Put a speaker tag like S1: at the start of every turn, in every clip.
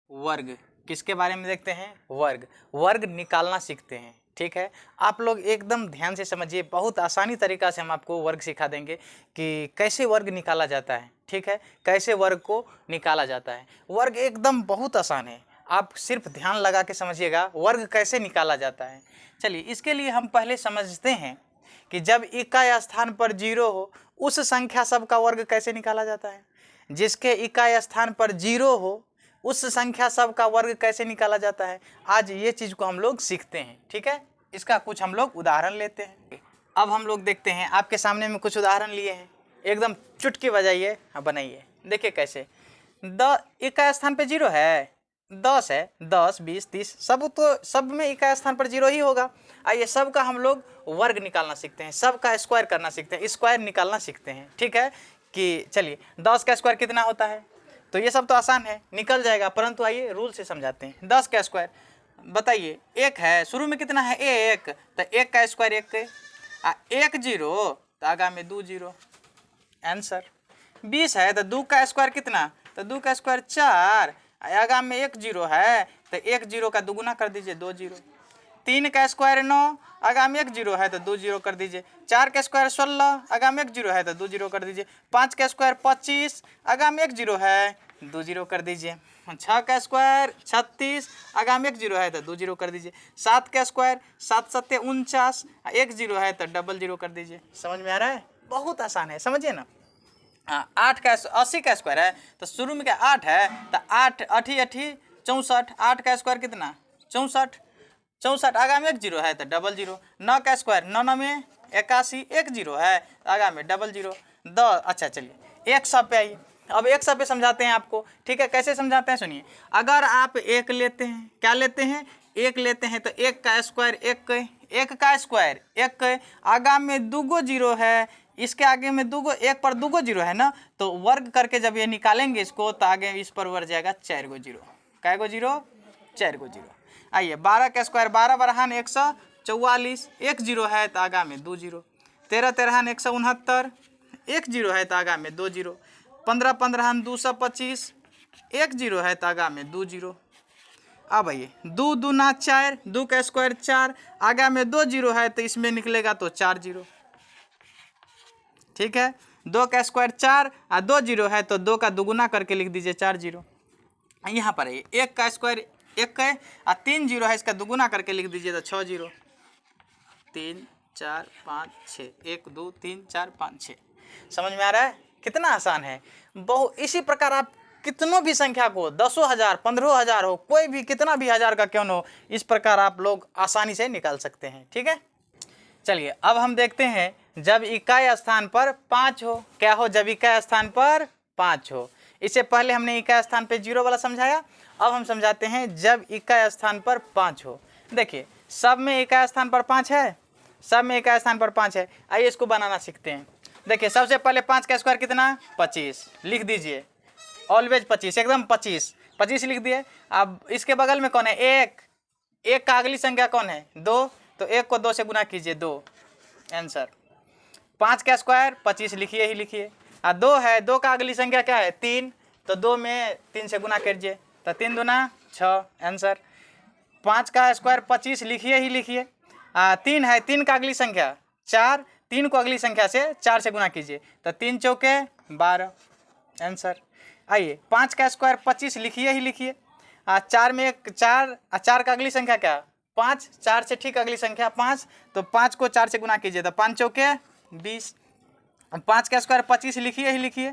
S1: वर्ग। किसके बारे में देखते हैं? वर्ग। वर्ग निकालना सीखते हैं। ठीक है, आप लोग एकदम ध्यान से समझिए, बहुत आसानी तरीका से हम आपको वर्ग सिखा देंगे कि कैसे वर्ग निकाला जाता है। ठीक है, कैसे वर्ग को निकाला जाता है। वर्ग एकदम बहुत आसान है, आप सिर्फ ध्यान लगा के समझिएगा वर्ग कैसे निकाला जाता है। चलिए, इसके लिए हम पहले समझते हैं कि जब इकाई स्थान पर 0 हो उस संख्या सब का वर्ग कैसे निकाला जाता है। जिसके इकाई स्थान पर 0 हो उस संख्या सब का वर्ग कैसे निकाला जाता है। आज ये चीज़ को हम लोग सीखते हैं। ठीक है, इसका कुछ हम लोग उदाहरण लेते हैं। अब हम लोग देखते हैं, आपके सामने में कुछ उदाहरण लिए हैं, एकदम चुटकी बजाइए, हाँ बनाइए। देखिए कैसे, इकाई स्थान पे 0 है, 10 है, 10, 20, 30 सब में इकाई स्थान पर 0 ही होगा। आइए, सब का हम लोग वर्ग निकालना सीखते हैं, सब का स्क्वायर करना सीखते हैं, स्क्वायर निकालना सीखते हैं। ठीक है, कि चलिए 10 का स्क्वायर कितना होता है, तो ये सब तो आसान है, निकल जाएगा, परंतु आइए रूल से समझाते हैं। 10 का स्क्वायर बताइए, 1 है, शुरू में कितना है 1, तो 1 का स्क्वायर 1 1 0, तो आगा में 2 0, आंसर। 20 है तो 2 का स्क्वायर कितना, तो 2 का स्क्वायर 4, आगा में 1 0 है तो 1 0 का दुगुना कर दीजिए 2 0। 3 का स्क्वायर 9, आगा में 1 0 है तो 2 0 कर दीजिए। 4 का स्क्वायर 16, आगा में 1 0 है तो 2 0 कर दीजिए। 5 का स्क्वायर 25, आगा में 1 0 है 2 0 कर दीजिए। 6 का स्क्वायर 36, आगा में 1 0 है तो 2 0 कर दीजिए। 7 का स्क्वायर 7 7 49, 1 0 है तो 0 0 कर दीजिए। समझ में आ रहा है? बहुत आसान है, समझिए ना। 8 का 80 का स्क्वायर है तो शुरू में क्या 8 है, तो 8 8 8 64, 8 का स्क्वायर कितना 64, 64 आगा में 1 0 है तो 0 0। 9 का स्क्वायर 9 9 में 81, 1 0 है आगा में 0 0। 10, अच्छा चलिए 100 पे आइए। अब 100 पे समझाते हैं आपको। ठीक है, कैसे समझाते हैं सुनिए। अगर आप 1 लेते हैं, क्या लेते हैं 1 लेते हैं, तो 1 का स्क्वायर 1 का स्क्वायर 1, आगा में 2 0 है, इसके आगे में 1 पर 2 0 है ना, तो वर्ग करके जब ये निकालेंगे इसको तो आगे इस पर वर्ग जाएगा 4 0। कै गो 0, 4 0। आइए 12 का स्क्वायर 12 बरहान 144, 1 0 है तो आगा में 2 0। 13 13 169, 1 0 है तो आगा में 2 0। 15 15 225, 1 0 है तो आगा में 2 0। अब आइए 2 दूना 4, 2 का स्क्वायर 4, आगा में 2 0 है तो इसमें निकलेगा तो 4 0। ठीक है, 2 का स्क्वायर 4 और 2 0 है तो 2 का दुगुना करके लिख दीजिए 4 0। यहाँ पर आइए 1 का स्क्वायर 1 है और 3 0 है, इसका दुगुना करके लिख दीजिए तो 6 0। 3 4 5 6, 1 2 3 4 5 6। समझ में आ रहा है? कितना आसान है। इसी प्रकार आप कितनों भी संख्या को 10,000 15,000 हो, कोई भी कितना भी हज़ार का क्यों न हो, इस प्रकार आप लोग आसानी से निकाल सकते हैं। ठीक है, चलिए अब हम देखते हैं जब इकाई स्थान पर 5 हो। क्या हो? जब इकाई स्थान पर 5 हो। इससे पहले हमने इकाई स्थान पे 0 वाला समझाया, अब हम समझाते हैं जब इकाई स्थान पर 5 हो। देखिए सब में इकाई स्थान पर 5 है, सब में इकाई स्थान पर 5 है। आइए इसको बनाना सीखते हैं। देखिए सबसे पहले 5 का स्क्वायर कितना 25, लिख दीजिए ऑलवेज 25, एकदम 25 25 लिख दिए। अब इसके बगल में कौन है 1 का अगली संख्या कौन है 2, तो 1 को 2 से गुना कीजिए 2, आंसर। 5 का स्क्वायर 25 लिखिए ही लिखिए। 2 है, 2 का अगली संख्या क्या है 3, तो 2 में 3 से गुना कीजिए तो 3 दूना 6, आंसर। 5 का स्क्वायर 25 लिखिए ही लिखिए। 3 है, 3 का अगली संख्या 4, 3 को अगली संख्या से 4 से गुना कीजिए तो 3 चौके 12, आंसर। आइए 5 का स्क्वायर 25 लिखिए ही लिखिए। 4 में 4, 4 का अगली संख्या क्या 5, 4 से ठीक अगली संख्या 5, तो 5 को 4 से गुना कीजिए तो 5 चौके 20। 5 का स्क्वायर 25 लिखिए ही लिखिए।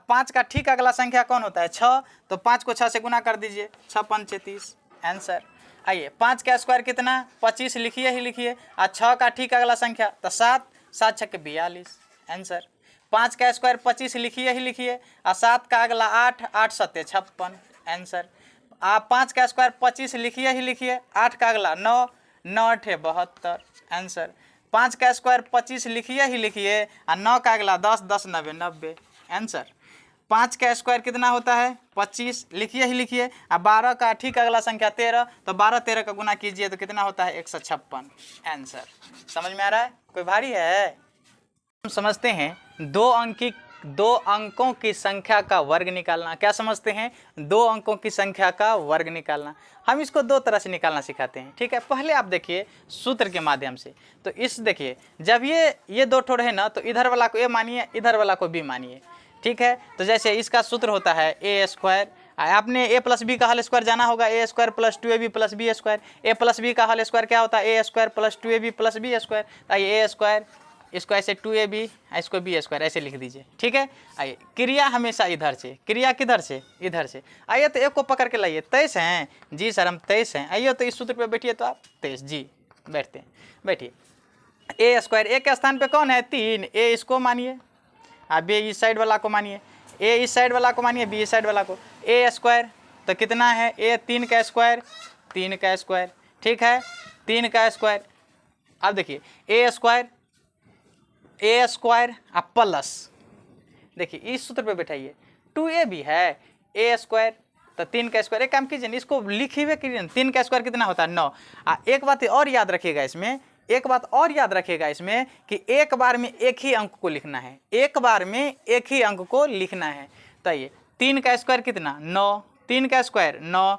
S1: 5 का ठीक अगला संख्या कौन होता है 6, तो 5 को 6 से गुना कर दीजिए 6 5 30, आंसर। आइए 5 का स्क्वायर कितना 25 लिखिए ही लिखिए। 6 का ठीक अगला संख्या तो 7, 7 6 42, आंसर। 5 का स्क्वायर 25 लिखिए ही लिखिए। 7 का अगला 8, 8 7 56, आंसर। 5 का स्क्वायर 25 लिखिए ही लिखिए। 8 का अगला 9, 9 8 72, आंसर। 5 का स्क्वायर 25 लिखिए ही लिखिए। 9 का अगला 10, 10 90 90, आंसर। 5 का स्क्वायर कितना होता है 25 लिखिए ही लिखिए। 12 का ठीक अगला संख्या 13, तो 12 13 का गुना कीजिए तो कितना होता है 156, आंसर। समझ में आ रहा है? कोई भारी है? हम समझते हैं 2 अंक की दो अंकों की संख्या का वर्ग निकालना। क्या समझते हैं? दो अंकों की संख्या का वर्ग निकालना। हम इसको दो तरह से निकालना सिखाते हैं, ठीक है। पहले आप देखिए सूत्र के माध्यम से। तो इस देखिए जब ये दो ठोड़ है ना, तो इधर वाला को ए मानिए, इधर वाला को बी मानिए, ठीक है। तो जैसे इसका सूत्र होता है ए स्क्वायर, आपने ए प्लस बी का होल स्क्वायर जाना होगा, a square plus 2ab plus b square. A plus b का होल स्क्वायर क्या होता है? A square plus 2ab plus b square. आइए ए स्क्वायर, इसको ऐसे 2ab, इसको बी स्क्वायर ऐसे लिख दीजिए, ठीक है। आइए क्रिया हमेशा इधर से, क्रिया किधर से? इधर से। आइए तो एक को पकड़ के लाइए। 23 हैं जी सर, हम 23 हैं। आइए तो इस सूत्र पे बैठिए, तो आप 23 जी बैठते हैं, बैठिए। ए स्क्वायर, ए के स्थान पे कौन है? 3। ए इसको मानिए, आप बी इस साइड वाला को मानिए, ए इस साइड वाला को मानिए, बी इस साइड वाला को। ए स्क्वायर तो कितना है? ए 3 का स्क्वायर, 3 का स्क्वायर, ठीक है, 3 का स्क्वायर। अब देखिए ए स्क्वायर आप प्लस, देखिए इस सूत्र पे बैठाइए, 2ab है, ए स्क्वायर तो 3 का स्क्वायर। एक काम कीजिए, इसको लिखिए, 3 का स्क्वायर कितना होता है? 9। एक बात और याद रखिएगा इसमें, एक बात और याद रखिएगा इसमें कि एक बार में एक ही अंक को लिखना है, एक बार में एक ही अंक को लिखना है। तो ये 3 का स्क्वायर कितना? 9, 3 का स्क्वायर 9,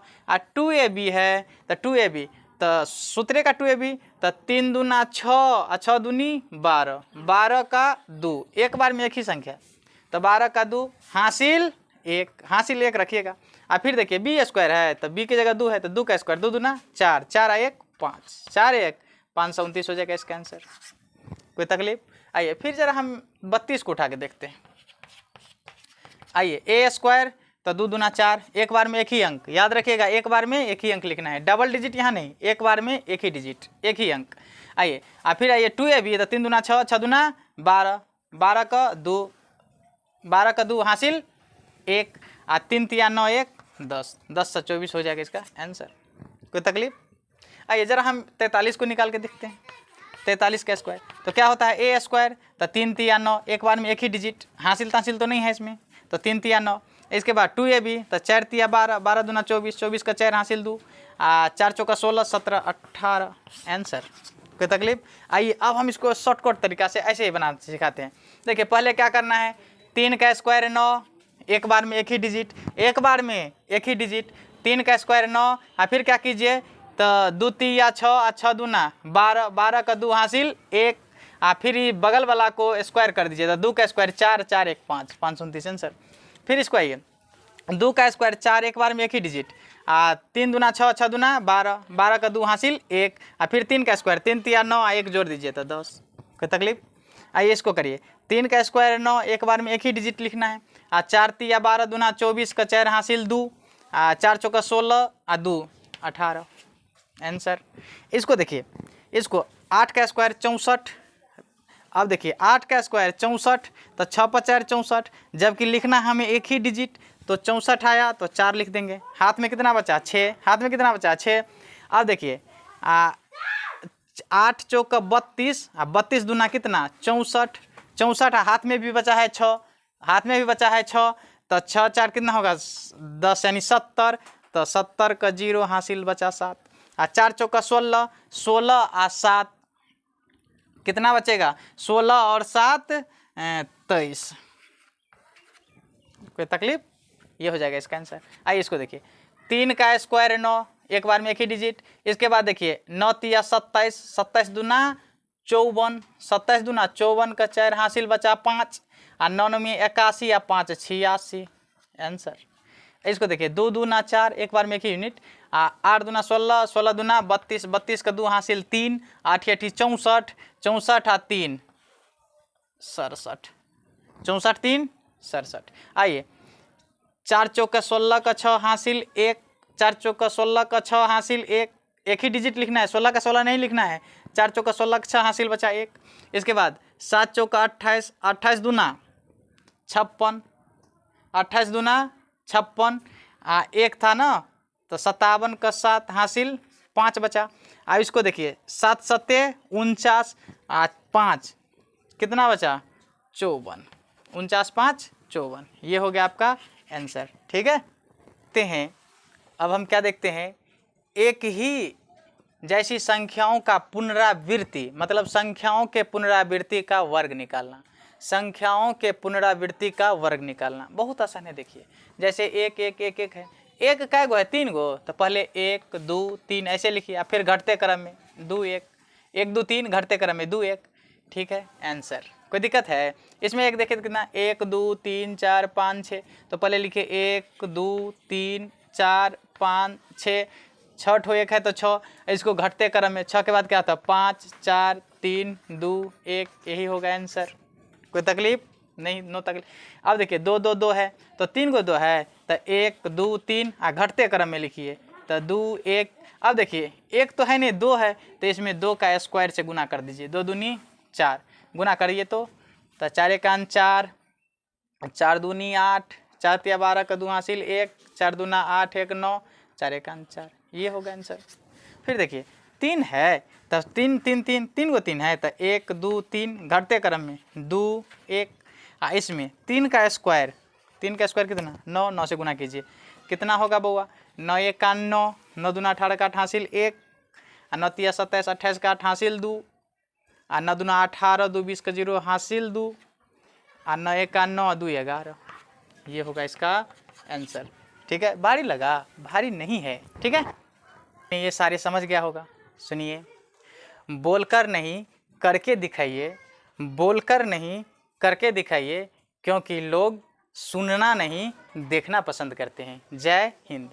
S1: 2ab है तो 2ab, तो सूत्रे का 2ab, तो 3 दूना 6, 6 दूनी 12, 12 का 2, एक बार में एक ही संख्या, तो 12 का 2 हासिल 1, हासिल 1 रखिएगा। फिर देखिए बी स्क्वायर है तो बी की जगह 2 है, तो 2 का स्क्वायर 2 दूना 4, 4 1 5, 4 1 529 हो जाएगा इसका आंसर। कोई तकलीफ? आइए फिर जरा हम 32 को उठा के देखते हैं। आइए ए स्क्वायर तो 2 दूना 4, एक बार में एक ही अंक, याद रखिएगा एक बार में एक ही अंक लिखना है, डबल डिजिट यहाँ नहीं, एक बार में एक ही डिजिट, एक ही अंक। आइए फिर आइए 2ab तो 3 दूना 6, 6 दूना 12, 12 का 2, 12 का 2 हासिल 1, 3 तिया 9 1 10, 10 से 24 हो जाएगा इसका आंसर। कोई तकलीफ? आइए जरा हम 43 को निकाल के देखते हैं। 43 का स्क्वायर तो क्या होता है? ए स्क्वायर तो 3 तिया 9, एक बार में एक ही डिजिट, हासिल तासिल तो नहीं है इसमें, तो 3 तिया 9। इसके बाद 2ab तो 4 तिया 12, 12 दूना 24, 24 का 4 हासिल 2, 4 चौका 16, 17 18 आंसर। कोई तकलीफ? आइए अब हम इसको शॉर्टकट तरीका से ऐसे ही बनाना सिखाते हैं। देखिए पहले क्या करना है, 3 का स्क्वायर 9, एक बार में एक ही डिजिट, एक बार में एक ही डिजिट, 3 का स्क्वायर 9, फिर क्या कीजिए तो 2 तिया 6, 6 दूना 12, 12 का 2 हासिल 1, फिर बगल वाला को स्क्वायर कर दीजिए, तो 2 का स्क्वायर 4, 4 1 5, 529 आंसर। फिर इसको आइए 2 का स्क्वायर 4, एक बार में एक ही डिजिट, 3 दूना 6, 6 दूना 12, 12 का 2 हासिल 1, फिर 3 का स्क्वायर 3 तिया 9, 1 जोड़ दीजिए तो 10। कोई तकलीफ? आइए इसको करिए, 3 का स्क्वायर 9, एक बार में एक ही डिजिट लिखना है, 4 तिया 12 दूना 24 का 4 हासिल 2, 4 चौका 16, 2 18 आंसर। इसको देखिए, इसको 8 का स्क्वायर 64, अब देखिए 8 का स्क्वायर 64 तो 6 पर 4 64, जबकि लिखना हमें एक ही डिजिट, तो 64 आया तो 4 लिख देंगे। हाथ में कितना बचा? 6, हाथ में कितना बचा? 6। अब देखिए 8 चौका 32, 32 दूना कितना? 64, 64 हाथ में भी बचा है 6, हाथ में भी बचा है 6, तो 6 4 कितना होगा? 10 यानी 70, तो 70 का 0 हासिल बचा 7, 4 चौका 16, 16 और 7 कितना बचेगा? 16 और 7 23। कोई तकलीफ? ये हो जाएगा इसका आंसर। आइए इसको देखिए, 3 का स्क्वायर 9, एक बार में एक ही डिजिट, इसके बाद देखिए 9 तिया 27, 27 दूना 54, 27 दूना 54 का 4 हासिल बचा 5, 9 में 81 या 5 86 आंसर। इसको देखिए 2 दूना 4, एक बार में एक ही यूनिट, 8 दूना 16, 16 दूना 32, 32 का 2 हासिल 3, 8 8 64, 64 3 67, 64 3 67। आइए 4 चौका 16 का 6 हासिल 1, 4 चौका 16 का 6 हासिल 1, एक ही डिजिट लिखना है, 16 का 16 नहीं लिखना है, 4 चौका 16 का 6 हासिल बचा 1। इसके बाद 7 चौका 28, 28 दूना 56, 28 दूना 56, 1 था ना, तो 57 का 7 हासिल 5 बचा। अब इसको देखिए 7 7 49, 5 कितना बचा? 54, 49 5 54, ये हो गया आपका आंसर। ठीक है, देखते हैं अब हम क्या देखते हैं, एक ही जैसी संख्याओं का पुनरावृत्ति, मतलब संख्याओं के पुनरावृत्ति का वर्ग निकालना। संख्याओं के पुनरावृत्ति का वर्ग निकालना। बहुत आसान है, देखिए जैसे एक एक एक एक है, एक कै गो है, 3 गो, तो पहले 1 2 3 ऐसे लिखिए, फिर घटते क्रम में 2 1 1 2 3 घटते क्रम में 2 1, ठीक है आंसर। कोई दिक्कत है इसमें? एक देखिए कितना 1 2 3 4 5 6, तो पहले लिखिए 1 2 3 4 5 6, 6 ठो एक है तो 6, इसको घटते क्रम में 6 के बाद क्या था 5 4 3 2 1, यही होगा आंसर। कोई तकलीफ नहीं? नो तकलीफ। अब देखिए 2 2 2 है तो 3 को 2 है तो 1 2 3, घटते क्रम में लिखिए तो 2 1। अब देखिए 1 तो है नहीं, 2 है तो इसमें 2 का स्क्वायर से गुना कर दीजिए, 2 दूनी 4, गुना करिए तो 4 एकान 4, 4 दूनी 8, 4 तिया 12 का 2 हासिल 1, 4 दूना 8 1 9, 4 एकान 4, ये होगा आंसर। फिर देखिए 3 है तो 3 3 3 3 को 3 है तो 1 2 3 घटते क्रम में 2 1, इसमें 3 का स्क्वायर, 3 का स्क्वायर कितना 9, 9 से गुना कीजिए, कितना होगा बउआ 9 एकान 9, 9 दूना 18 का 8 हासिल 1, 9 तिया 27 28 का 8 हासिल 2, 9 दूना 18 2 20 का 0 हासिल 2, 9 एकान 9 2 11, ये होगा इसका आंसर। ठीक है, भारी लगा? भारी नहीं है, ठीक है, ये सारे समझ गया होगा। सुनिए, बोलकर नहीं करके दिखाइए, बोलकर नहीं करके दिखाइए, क्योंकि लोग सुनना नहीं देखना पसंद करते हैं। जय हिंद।